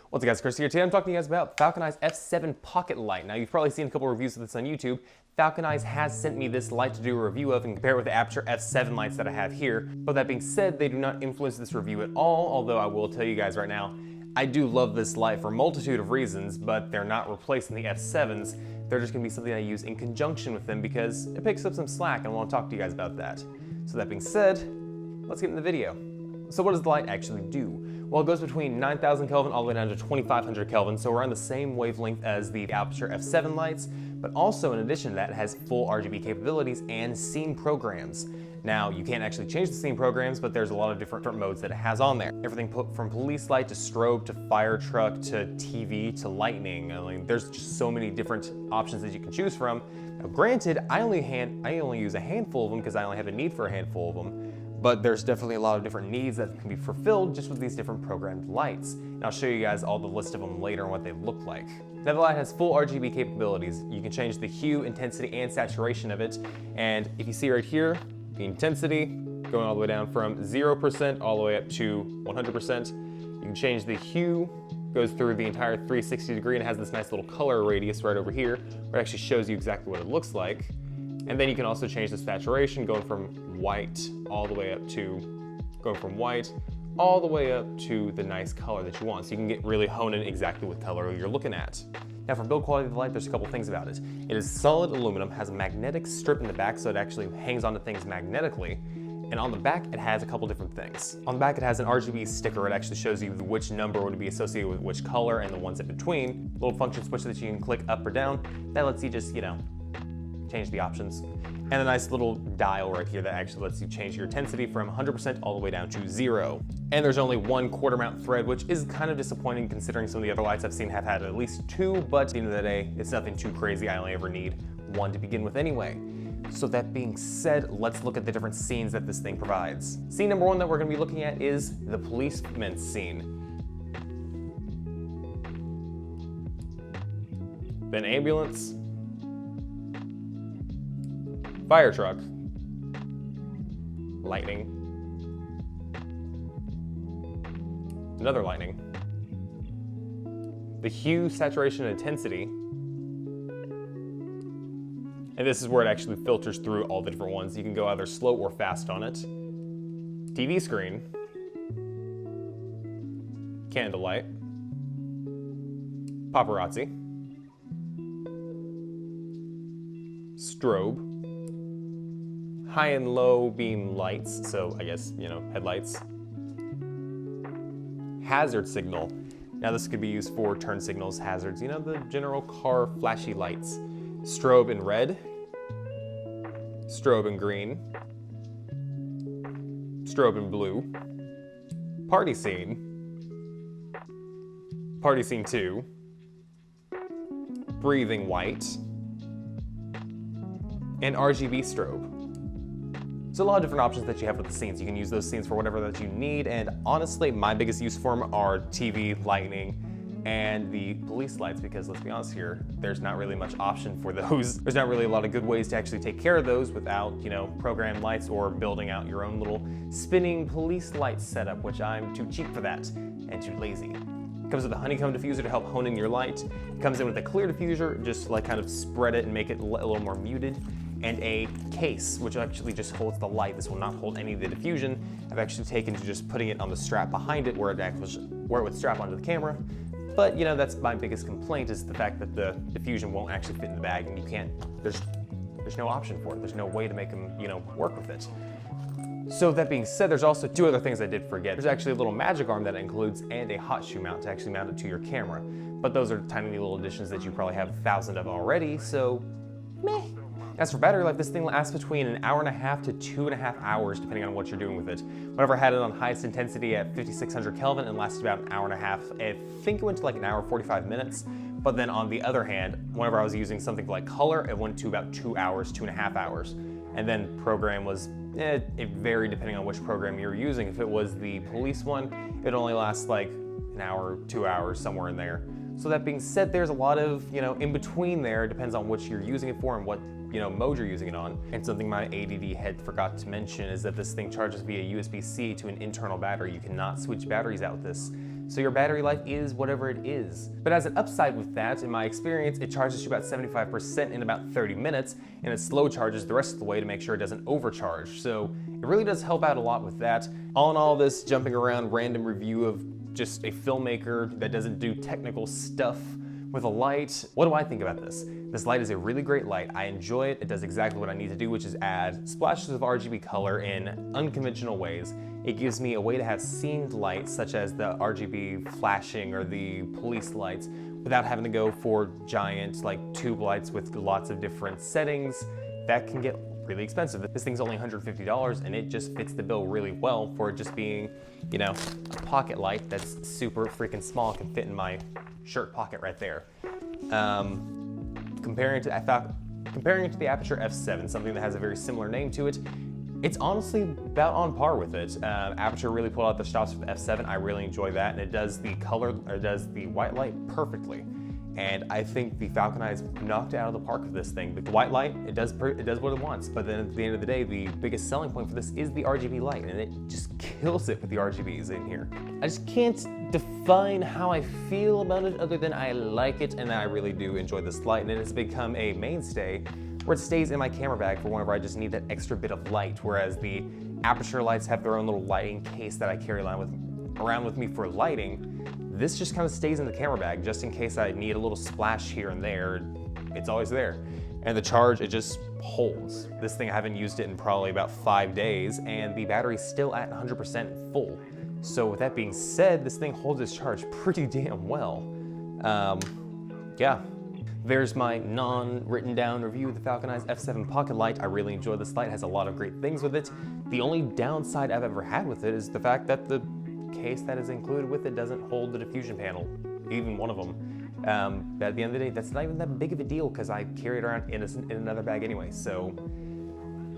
What's up guys, Chris here. Today I'm talking to you guys about Falcon Eyes F7 PockeLite. Now you've probably seen a couple reviews of this on YouTube. Falcon Eyes has sent me this light to do a review of and compare it with the Aperture F7 lights that I have here. But that being said, they do not influence this review at all, although I will tell you guys right now, I do love this light for a multitude of reasons, but they're not replacing the F7s. They're just going to be something I use in conjunction with them because it picks up some slack and I want to talk to you guys about that. So that being said, let's get into the video. So what does the light actually do? Well, it goes between 9,000 Kelvin all the way down to 2,500 Kelvin, so we're on the same wavelength as the Aperture F7 lights, but also in addition to that, it has full RGB capabilities and scene programs. Now, you can't actually change the scene programs, but there's a lot of different modes that it has on there. Everything from police light to strobe to fire truck to TV to lightning. I mean, there's just so many different options that you can choose from. Now, granted, I only use a handful of them because I only have a need for a handful of them. But there's definitely a lot of different needs that can be fulfilled just with these different programmed lights. And I'll show you guys all the list of them later and what they look like. Now the light has full RGB capabilities. You can change the hue, intensity, and saturation of it. And if you see right here, the intensity going all the way down from 0% all the way up to 100%. You can change the hue, goes through the entire 360 degree and has this nice little color radius right over here, where it actually shows you exactly what it looks like. And then you can also change the saturation, going from white all the way up to, the nice color that you want. So you can really hone in exactly what color you're looking at. Now for build quality of the light, there's a couple things about it. It is solid aluminum, has a magnetic strip in the back, so it actually hangs onto things magnetically. And on the back, it has a couple different things. On the back, it has an RGB sticker. It actually shows you which number would be associated with which color and the ones in between. A little function switch that you can click up or down. That lets you just, change the options. And a nice little dial right here that actually lets you change your intensity from 100% all the way down to 0. And there's only one quarter mount thread, which is kind of disappointing considering some of the other lights I've seen have had at least 2, but at the end of the day, it's nothing too crazy. I only ever need 1 to begin with anyway. So that being said, let's look at the different scenes that this thing provides. Scene number 1 that we're gonna be looking at is the policeman scene. Then ambulance, fire truck, lightning, another lightning, the hue, saturation, and intensity, and this is where it actually filters through all the different ones. You can go either slow or fast on it, TV screen, candlelight, paparazzi, strobe, high and low beam lights, so I guess, headlights. Hazard signal. Now this could be used for turn signals, hazards, the general car flashy lights. Strobe in red, strobe in green, strobe in blue, party scene 2, breathing white, and RGB strobe. There's a lot of different options that you have with the scenes. You can use those scenes for whatever that you need, and honestly, my biggest use for them are TV, lightning, and the police lights, because let's be honest here, there's not really much option for those. There's not really a lot of good ways to actually take care of those without, programmed lights or building out your own little spinning police light setup, which I'm too cheap for that and too lazy. It comes with a honeycomb diffuser to help hone in your light. It comes in with a clear diffuser, just to kind of spread it and make it a little more muted. And a case, which actually just holds the light. This will not hold any of the diffusion. I've actually taken to just putting it on the strap behind it where it would strap onto the camera. But that's my biggest complaint, is the fact that the diffusion won't actually fit in the bag, and you can't, there's no option for it. There's no way to make them, work with it. So that being said, there's also 2 other things I did forget. There's actually a little magic arm that it includes and a hot shoe mount to actually mount it to your camera. But those are tiny little additions that you probably have 1,000 of already, so meh. As for battery life, this thing lasts between 1.5 hours to 2.5 hours, depending on what you're doing with it. Whenever I had it on highest intensity at 5,600 Kelvin, it lasted about 1.5 hours. I think it went to like 1 hour 45 minutes. But then on the other hand, whenever I was using something like color, it went to about 2 hours, 2.5 hours. And then program was, it varied depending on which program you were using. If it was the police one, it only lasts like 1 hour, 2 hours, somewhere in there. So that being said, there's a lot of, in between there. It depends on what you're using it for and what mode you're using it on. And something my ADD head forgot to mention is that this thing charges via USB-C to an internal battery. You cannot switch batteries out with this. so your battery life is whatever it is. But as an upside with that, in my experience, it charges you about 75% in about 30 minutes, and it slow charges the rest of the way to make sure it doesn't overcharge. So it really does help out a lot with that. All in all, this jumping around random review of just a filmmaker that doesn't do technical stuff with a light. What do I think about this? This light is a really great light. I enjoy it. It does exactly what I need to do, which is add splashes of RGB color in unconventional ways. It gives me a way to have scenes lights, such as the RGB flashing or the police lights, without having to go for giant tube lights with lots of different settings. That can get really expensive. This thing's only $150 and it just fits the bill really well for it just being, you know, a pocket light that's super freaking small, can fit in my shirt pocket right there. Comparing it to the Aperture F7, something that has a very similar name to it, it's honestly about on par with it. Aperture really pulled out the stops with F7. I really enjoy that, and it does the white light perfectly. And I think the Falcon Eyes knocked it out of the park with this thing. The white light, it does what it wants, but then at the end of the day, the biggest selling point for this is the RGB light, and it just kills it with the RGBs in here. I just can't define how I feel about it other than I like it, and I really do enjoy this light, and it has become a mainstay where it stays in my camera bag for whenever I just need that extra bit of light, whereas the Aperture lights have their own little lighting case that I carry around with me for lighting. This just kind of stays in the camera bag just in case I need a little splash here and there. It's always there. And the charge, it just holds. This thing, I haven't used it in probably about 5 days, and the battery's still at 100% full. So with that being said, this thing holds its charge pretty damn well. Yeah. There's my non-written down review of the Falcon Eyes F7 PockeLite. I really enjoy this light. It has a lot of great things with it. The only downside I've ever had with it is the fact that the case that is included with it doesn't hold the diffusion panel, even one of them. But at the end of the day, that's not even that big of a deal because I carry it around in another bag anyway. So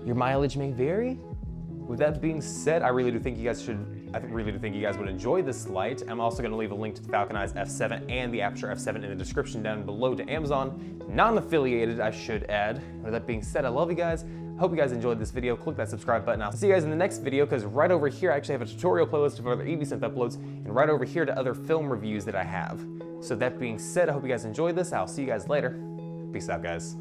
your mileage may vary. With that being said, I really do think you guys would enjoy this light. I'm also going to leave a link to the Falcon Eyes F7 and the Aperture F7 in the description down below to Amazon. Non-affiliated, I should add. With that being said, I love you guys. Hope you guys enjoyed this video. Click that subscribe button. I'll see you guys in the next video, because right over here I actually have a tutorial playlist of other EV synth uploads, and right over here to other film reviews that I have. So that being said, I hope you guys enjoyed this. I'll see you guys later. Peace out, guys.